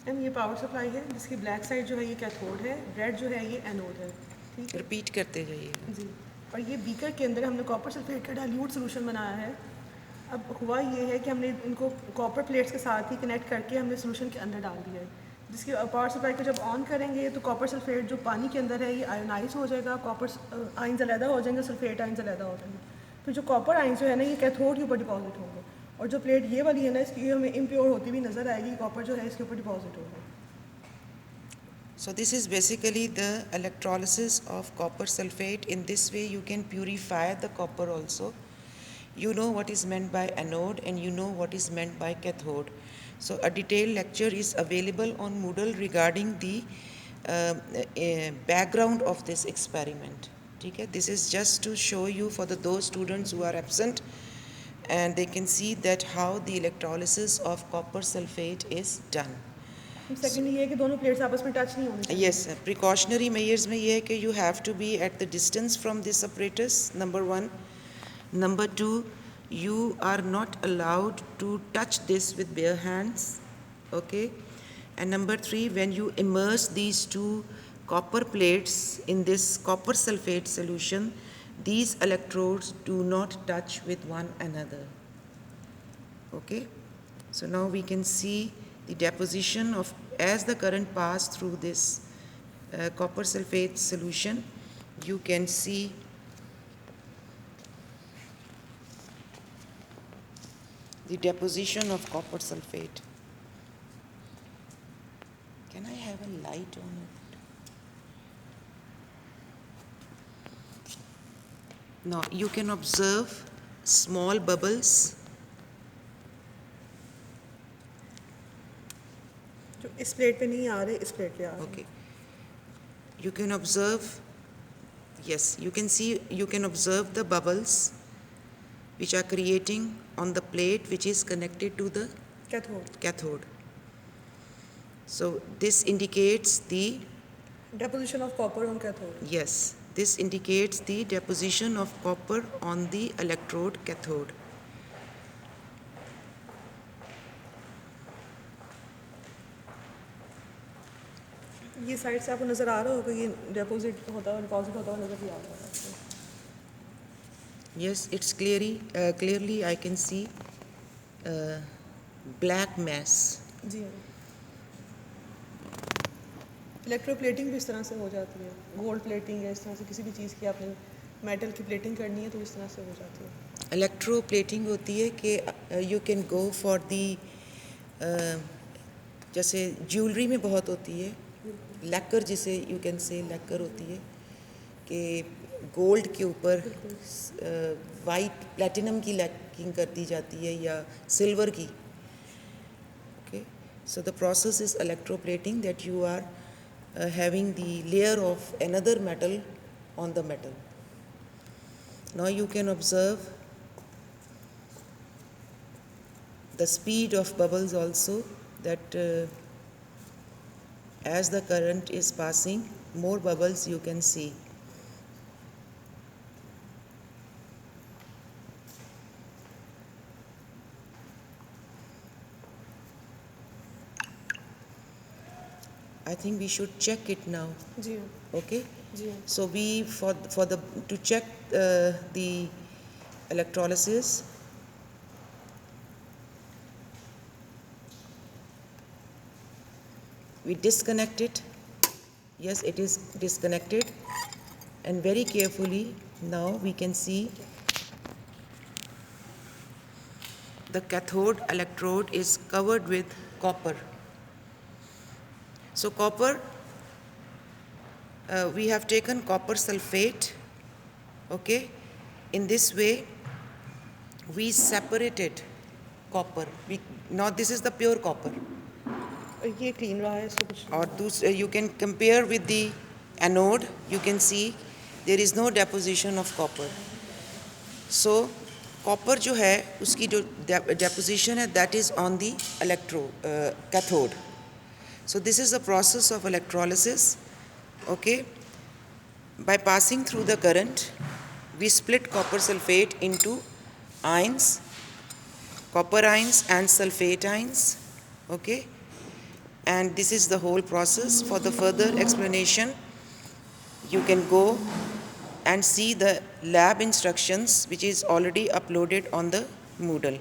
Ma'am ये power supply है जिसकी ब्लैक साइड जो है ये कैथोड है, रेड जो है ये एनोड है, ठीक है। रिपीट करते जाइए। जी, और ये बीकर के अंदर हमने कॉपर सल्फेट का डाइल्यूट सोल्यूशन बनाया है। अब हुआ ये है कि हमने इनको कॉपर प्लेट्स के साथ ही कनेक्ट करके हमने सोल्यूशन के अंदर डाल दिया है, जिसकी पावर सप्लाई को जब ऑन करेंगे तो कॉपर सल्फेट जो पानी के अंदर है ये आयोनाइज हो जाएगा, कॉपर आइंस अलहदा हो जाएंगे, सल्फेट आइंस अलहदा हो जाएंगे। फिर जो कॉपर आइंस जो है ना ये कैथोड के ऊपर डिपॉजिट होंगे, और जो प्लेट ये वाली है ना इसकी हमें इम्प्योर होती हुई नज़र आएगी, कॉपर जो है इसके ऊपर डिपॉजिट होगा। So this is basically the electrolysis of copper sulfate. In this way you can purify the copper also. You know what is meant by anode and you know what is meant by cathode. So a detailed lecture is available on Moodle regarding the background of this experiment. Okay? This is just to show you for those students who are absent, and they can see that how the electrolysis of copper sulfate is done. Second ये है कि दोनों plates आपस में touch नहीं होनी चाहिए। Yes, precautionary measures में ये है कि you have to be at the distance from this apparatus, number 1. Number 2, you are not allowed to touch this with bare hands, okay? And number 3, when you immerse these two copper plates in this copper sulfate solution, these electrodes do not touch with one another, okay? So now we can see the deposition of, as the current passed through this copper sulfate solution, you can see the deposition of copper sulfate. Can I have a light on it? Now you can observe small bubbles. जो इस plate पे नहीं आ रहे, इस plate पे आ रहे। Okay. You can observe, yes, you can see, you can observe the bubbles which are creating on the plate which is connected to the cathode. So this indicates the deposition of copper on cathode. Yes, this indicates the deposition of copper on the electrode cathode. ये side से आपको नज़र आ रहा होगा, ये deposit होता है, deposit होता हुआ नज़र भी आ रहा है आपको। Yes, it's clearly I can see black mass. जी हाँ। इलेक्ट्रोप्लेटिंग भी इस तरह से हो जाती है, गोल्ड प्लेटिंग है, इस तरह से किसी भी चीज़ की आपने मेटल की प्लेटिंग करनी है तो इस तरह से हो जाती है। इलेक्ट्रोप्लेटिंग होती है कि you can go for the, जैसे ज्वेलरी में बहुत होती है लैकर, जिसे यू कैन से लैकर होती है कि गोल्ड के ऊपर वाइट प्लेटिनम की लैकिंग कर दी जाती है या सिल्वर की, okay. So the process is electroplating, that you are having the layer of another metal on the metal. Now you can observe the speed of bubbles also, that as the current is passing, more bubbles you can see. I think we should check it now. जी Okay. जी So we for the to check the electrolysis, we disconnect it. Yes, it is disconnected, and very carefully now we can see the cathode electrode is covered with copper. So copper, we have taken copper sulfate, okay. In this way we separated copper. Now this is the pure copper. ये clean रहा है, इसको कुछ और you can compare with the anode, you can see there is no deposition of copper. So copper जो है उसकी जो deposition है, that is on the cathode. So this is the process of electrolysis, okay. By passing through the current, we split copper sulfate into ions, copper ions and sulfate ions, okay. and this is the whole process. For the further explanation, you can go and see the lab instructions which is already uploaded on the Moodle.